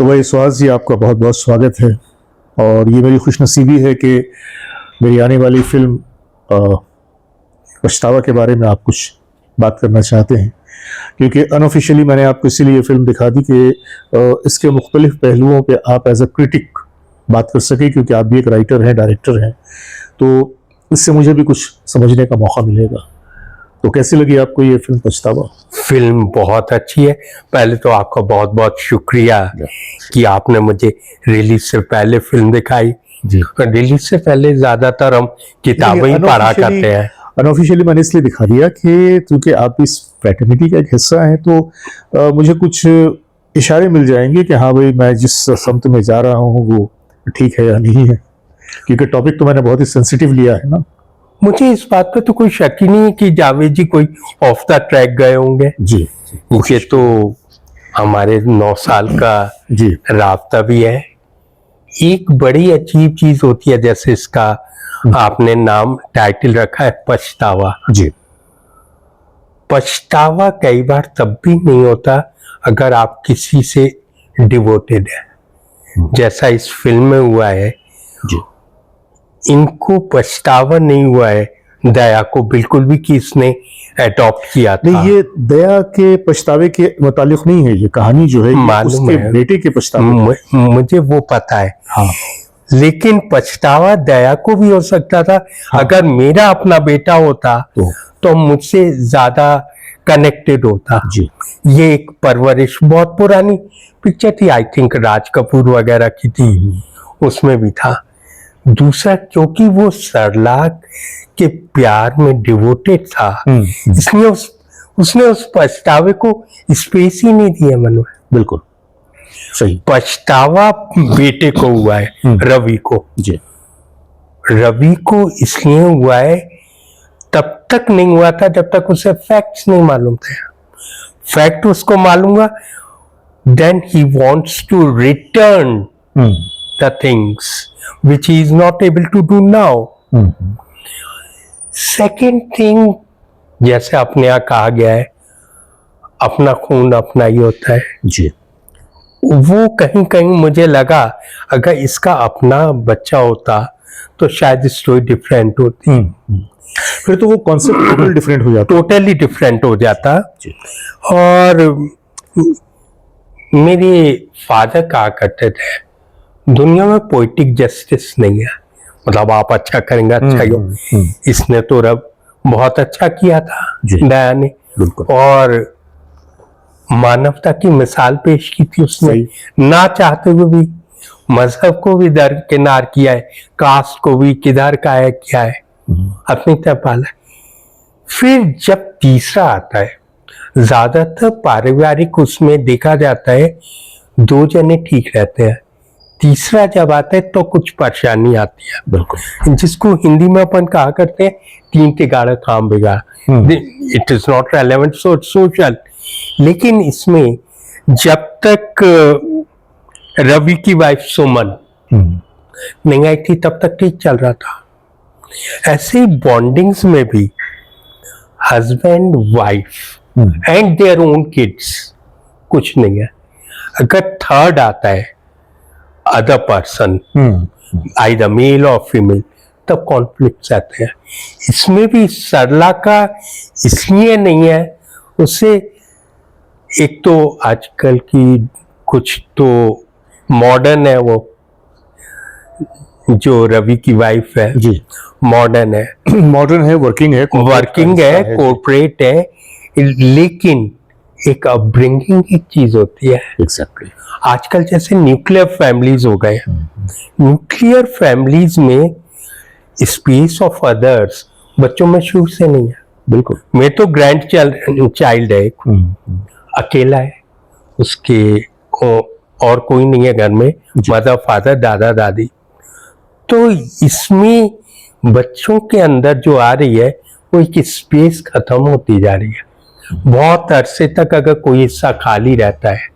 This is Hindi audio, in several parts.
तो भाई सुहास जी, आपका बहुत बहुत स्वागत है। और ये मेरी खुशनसीबी है कि मेरी आने वाली फिल्म पछतावा के बारे में आप कुछ बात करना चाहते हैं, क्योंकि अनऑफिशियली मैंने आपको इसीलिए ये फिल्म दिखा दी कि इसके मुख्तलिफ पहलुओं पे आप एज अ क्रिटिक बात कर सकें, क्योंकि आप भी एक राइटर हैं, डायरेक्टर हैं, तो इससे मुझे भी कुछ समझने का मौका मिलेगा। तो कैसी लगी आपको ये फिल्म पछतावा? फिल्म बहुत अच्छी है। पहले तो आपका बहुत बहुत शुक्रिया कि आपने मुझे रिलीज से पहले फिल्म दिखाई। रिलीज से पहले ज्यादातर हम किताबें ही पढ़ा करते हैं। अनऑफिशियली मैंने इसलिए दिखा दिया कि क्योंकि आप इस फ्रेटर्निटी का एक हिस्सा हैं, तो मुझे कुछ इशारे मिल जाएंगे कि हाँ भाई, मैं जिस समत में जा रहा हूँ वो ठीक है या नहीं है, क्योंकि टॉपिक तो मैंने बहुत ही सेंसिटिव लिया है ना। मुझे इस बात पे तो कोई शक ही नहीं है कि जावेद जी कोई ऑफ द ट्रैक गए होंगे। जी, ये तो हमारे 9 साल का जी राब्ता भी है। एक बड़ी अजीब चीज होती है, जैसे इसका आपने नाम टाइटल रखा है पछतावा। जी, पछतावा कई बार तब भी नहीं होता अगर आप किसी से डिवोटेड है, जैसा इस फिल्म में हुआ है। जी, इनको पछतावा नहीं हुआ है दया को बिल्कुल भी कि इसने अडॉप्ट किया था। नहीं, ये दया के पछतावे के मुतालिक नहीं है, ये कहानी जो है मालूम उसके है, बेटे के पछतावे। मुझे वो पता है। हाँ, लेकिन पछतावा दया को भी हो सकता था। हाँ, अगर मेरा अपना बेटा होता तो मुझसे ज्यादा कनेक्टेड होता। जी, ये एक परवरिश, बहुत पुरानी पिक्चर थी, आई थिंक राज कपूर वगैरह की थी, उसमें भी था। दूसरा, क्योंकि वो सरला के प्यार में डिवोटेड था, इसलिए उसने उस पछतावे को स्पेस ही नहीं दिया। मनु बिल्कुल सही। पछतावा बेटे को हुआ है, रवि को। जी, रवि को इसलिए हुआ है, तब तक नहीं हुआ था जब तक उसे फैक्ट्स नहीं मालूम थे। फैक्ट उसको मालूम हुआ, then he wants to return the things which he is not able to do now. Second thing, जैसे अपने यहाँ कहा गया है, अपना खून अपना ही होता है। जी, वो कहीं कहीं मुझे लगा अगर इसका अपना बच्चा होता तो शायद स्टोरी डिफरेंट होती। फिर तो वो कॉन्सेप्ट टोटल डिफरेंट हो जाता, टोटली डिफरेंट हो जाता। जी। और मेरे फादर कहा करते थे, दुनिया में पोइटिक जस्टिस नहीं है, मतलब आप अच्छा करेंगे अच्छा ही हो। इसने तो रब बहुत अच्छा किया था दया ने, और मानवता की मिसाल पेश की थी उसने, ना चाहते हुए भी मजहब को भी दरकिनार किया है, कास्ट को भी किधर का है किया है, अपनी तरह पाला। फिर जब तीसरा आता है, ज्यादातर पारिवारिक उसमें देखा जाता है 2 जने ठीक रहते हैं, तीसरा जब आता है तो कुछ परेशानी आती है। बिल्कुल, जिसको हिंदी में अपन कहा करते हैं 3 टिगाड़ा काम बिगाड़। It is not relevant social. लेकिन इसमें जब तक रवि की वाइफ सुमन नहीं आई थी तब तक ठीक चल रहा था। ऐसे बॉन्डिंग्स में भी husband wife and their own kids कुछ नहीं है। अगर थर्ड आता है अदर पर्सन, आइदर मेल और फीमेल, तब कॉन्फ्लिक्ट आते हैं। इसमें भी सरला का इसलिए नहीं है, उससे एक तो आजकल की कुछ तो मॉडर्न है, वो जो रवि की वाइफ है जी, मॉडर्न है, मॉडर्न है, वर्किंग है, कॉर्पोरेट है, लेकिन एक अपब्रिंगिंग की चीज होती है। एग्जैक्टली। आजकल जैसे न्यूक्लियर फैमिलीज हो गए, न्यूक्लियर फैमिलीज में स्पेस ऑफ अदर्स बच्चों में शुरू से नहीं है। बिल्कुल, मैं तो ग्रैंड चाइल्ड है, अकेला है, उसके और कोई नहीं है घर में, मदर फादर दादा दादी। तो इसमें बच्चों के अंदर जो आ रही है वो एक स्पेस खत्म होती जा रही है। बहुत अरसे तक अगर कोई हिस्सा खाली रहता है,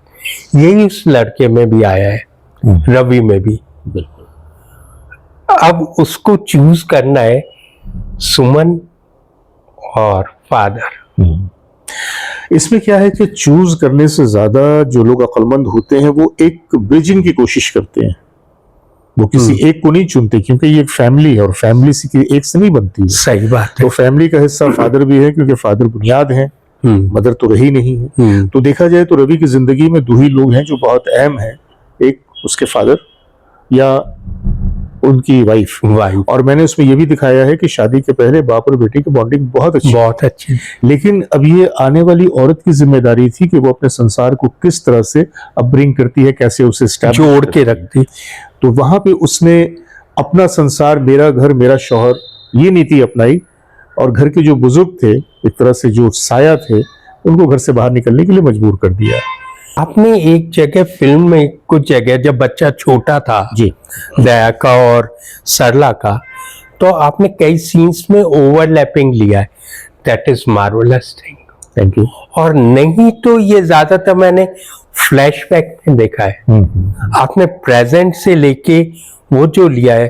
यही इस लड़के में भी आया है, रवि में भी। अब उसको चूज करना है सुमन और फादर। इसमें क्या है कि चूज करने से ज्यादा जो लोग अक्लमंद होते हैं वो एक ब्रिजिंग की कोशिश करते हैं, वो किसी एक को नहीं चुनते, क्योंकि ये एक फैमिली है और फैमिली से एक से नहीं बनती है। सही बात तो है। फैमिली का हिस्सा फादर भी है, क्योंकि फादर बुनियाद है, मदर तो रही नहीं है। तो देखा जाए तो रवि की जिंदगी में दो ही लोग हैं जो बहुत अहम हैं, एक उसके फादर या उनकी वाइफ। और मैंने उसमें ये भी दिखाया है कि शादी के पहले बाप और बेटी की बॉन्डिंग बहुत अच्छी, लेकिन अब ये आने वाली औरत की जिम्मेदारी थी कि वो अपने संसार को किस तरह से अपब्रिंग करती है, कैसे उसे जोड़ के रखती। तो वहां पे उसने अपना संसार, मेरा घर मेरा शौहर, ये नीति अपनाई, और घर के जो बुजुर्ग थे, एक तरह से जो साया थे, उनको घर से बाहर निकलने के लिए मजबूर कर दिया। आपने एक जगह फिल्म में, कुछ जगह जब बच्चा छोटा था जी, दया का और सरला का, तो आपने कई सीन्स में ओवरलैपिंग लिया है। That is marvellous thing. Thank you. और नहीं तो ये ज्यादातर मैंने फ्लैशबैक में देखा है। आपने प्रेजेंट से लेके वो जो लिया है,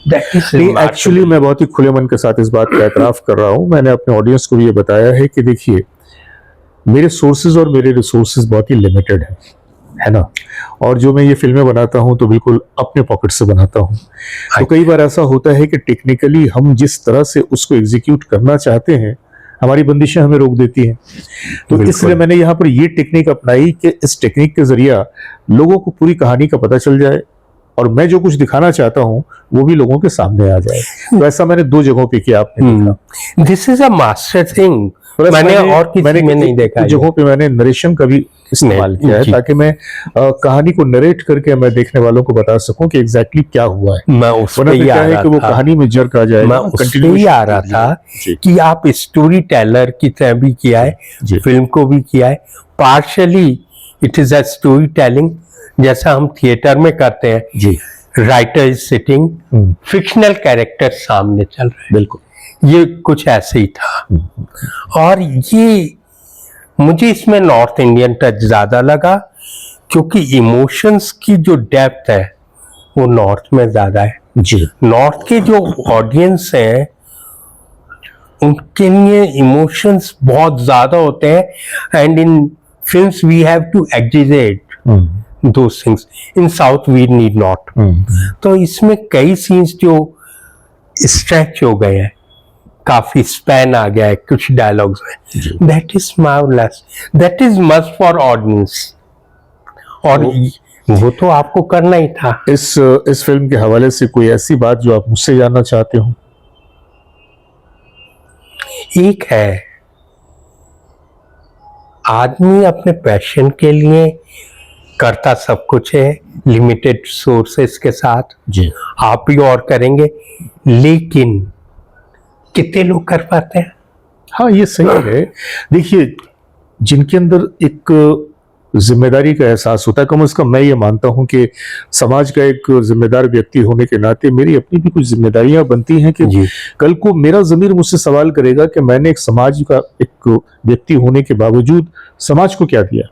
दैट इज एक्चुअली मैं बहुत ही खुले मन के साथ इस बात का एतराफ कर रहा हूँ। मैंने अपने ऑडियंस को भी ये बताया है कि देखिए, मेरे सोर्सेज और मेरे रिसोर्सेज बहुत ही लिमिटेड है ना, और जो मैं ये फिल्में बनाता हूँ तो बिल्कुल अपने पॉकेट से बनाता हूँ। तो कई बार ऐसा होता है कि टेक्निकली हम जिस तरह से उसको एग्जीक्यूट करना चाहते हैं, हमारी बंदिशें हमें रोक देती हैं। तो इसलिए मैंने यहाँ पर ये टेक्निक अपनाई कि इस टेक्निक के जरिया लोगों को पूरी कहानी का पता चल जाए, और मैं जो कुछ दिखाना चाहता हूँ वो भी लोगों के सामने आ जाए। तो ऐसा मैंने दो जगहों पे किया, आपने देखा। This is a master thing. मैंने और किसी में नहीं देखा। जगहों पे मैंने नरेशन का भी इस्तेमाल किया है, ताकि मैं कहानी को नरेट करके मैं देखने वालों को बता सकूं कि एग्जैक्टली क्या हुआ है। मैं उस पे ही आ रहा कि वो था, कहानी में जर्क आ जाए। मैं उस पे ही आ रहा था कि आप स्टोरी टेलर की तरह भी किया है, फिल्म को भी किया है। Partially it is a story telling, जैसा हम थिएटर में करते हैं जी। Writer is sitting, fictional character सामने चल रहे हैं। बिल्कुल, ये कुछ ऐसे ही था। और ये मुझे इसमें नॉर्थ इंडियन टच ज्यादा लगा, क्योंकि इमोशंस की जो डेप्थ है वो नॉर्थ में ज्यादा है जी। नॉर्थ के जो ऑडियंस हैं उनके लिए इमोशंस बहुत ज्यादा होते हैं, and in films we have to exaggerate those things. In South we need not. तो इसमें कई सीन्स जो स्ट्रेच हो गए हैं, काफी स्पैन आ गया है कुछ डायलॉग्स में। That is marvellous, that is must for audience, और वो तो आपको करना ही था। इस फिल्म के हवाले से कोई ऐसी बात जो आप मुझसे जानना चाहते हो? एक है, आदमी अपने पैशन के लिए करता सब कुछ है, लिमिटेड सोर्सेस के साथ। जी। आप भी और करेंगे, लेकिन कितने लोग कर पाते हैं? हाँ, ये सही है। देखिए, जिनके अंदर एक जिम्मेदारी का एहसास होता है, कम से कम मैं ये मानता हूं कि समाज का एक जिम्मेदार व्यक्ति होने के नाते मेरी अपनी भी कुछ जिम्मेदारियां बनती हैं कि कल को मेरा ज़मीर मुझसे सवाल करेगा कि मैंने एक समाज का एक व्यक्ति होने के बावजूद समाज को क्या दिया।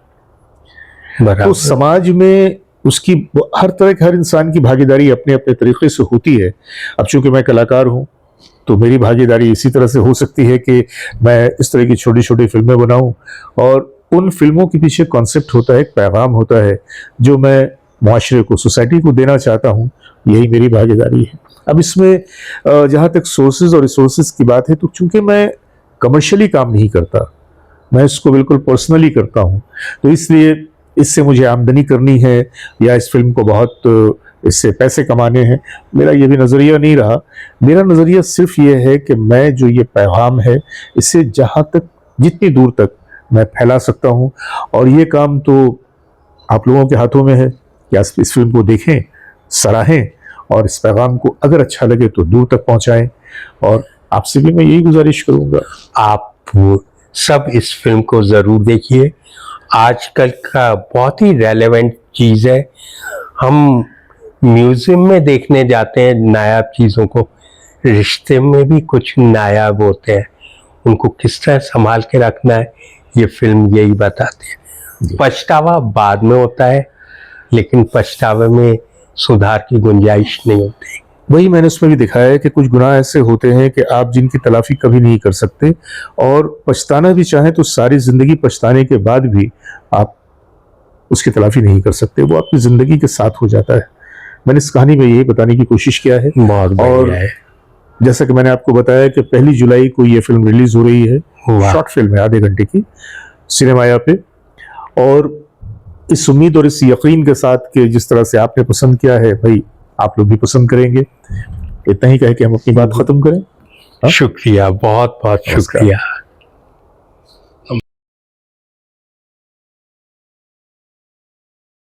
तो समाज में उसकी हर तरह के, हर इंसान की भागीदारी अपने अपने तरीके से होती है। अब चूंकि मैं कलाकार हूं तो मेरी भागीदारी इसी तरह से हो सकती है कि मैं इस तरह की छोटी छोटी फिल्में बनाऊं, और उन फिल्मों के पीछे कॉन्सेप्ट होता है, एक पैगाम होता है जो मैं मुआशरे को, सोसाइटी को देना चाहता हूं। यही मेरी भागीदारी है। अब इसमें जहां तक सोर्सेज और रिसोर्सेज की बात है, तो चूंकि मैं कमर्शियली काम नहीं करता, मैं इसको बिल्कुल पर्सनली करता हूं, तो इसलिए इससे मुझे आमदनी करनी है या इस फिल्म को बहुत इससे पैसे कमाने हैं, मेरा ये भी नज़रिया नहीं रहा। मेरा नज़रिया सिर्फ ये है कि मैं जो ये पैगाम है इसे जहाँ तक, जितनी दूर तक मैं फैला सकता हूँ, और ये काम तो आप लोगों के हाथों में है कि आप इस फिल्म को देखें, सराहें, और इस पैगाम को अगर अच्छा लगे तो दूर तक पहुँचाएँ। और आपसे भी मैं यही गुजारिश करूँगा, आप सब इस फिल्म को ज़रूर देखिए। आजकल का बहुत ही रेलेवेंट चीज़ है। हम म्यूजियम में देखने जाते हैं नायाब चीज़ों को, रिश्ते में भी कुछ नायाब होते हैं, उनको किस तरह संभाल के रखना है, ये फिल्म यही बताती है। पछतावा बाद में होता है, लेकिन पछतावे में सुधार की गुंजाइश नहीं होती। वही मैंने उसमें भी दिखाया है कि कुछ गुनाह ऐसे होते हैं कि आप जिनकी तलाफी कभी नहीं कर सकते, और पछताना भी चाहें तो सारी जिंदगी पछताने के बाद भी आप उसकी तलाफी नहीं कर सकते, वो आपकी जिंदगी के साथ हो जाता है। मैंने इस कहानी में यही बताने की कोशिश किया है। बहुत और बढ़िया है। जैसा कि मैंने आपको बताया कि 1 जुलाई को ये फिल्म रिलीज हो रही है, वाह। शॉर्ट फिल्म है आधे घंटे की, सिनेमाया पे। और इस उम्मीद और इस यकीन के साथ कि जिस तरह से आपने पसंद किया है भाई, आप लोग भी पसंद करेंगे। इतना ही कह के हम अपनी बात खत्म करें। शुक्रिया, बहुत बहुत नमस्कार। शुक्रिया।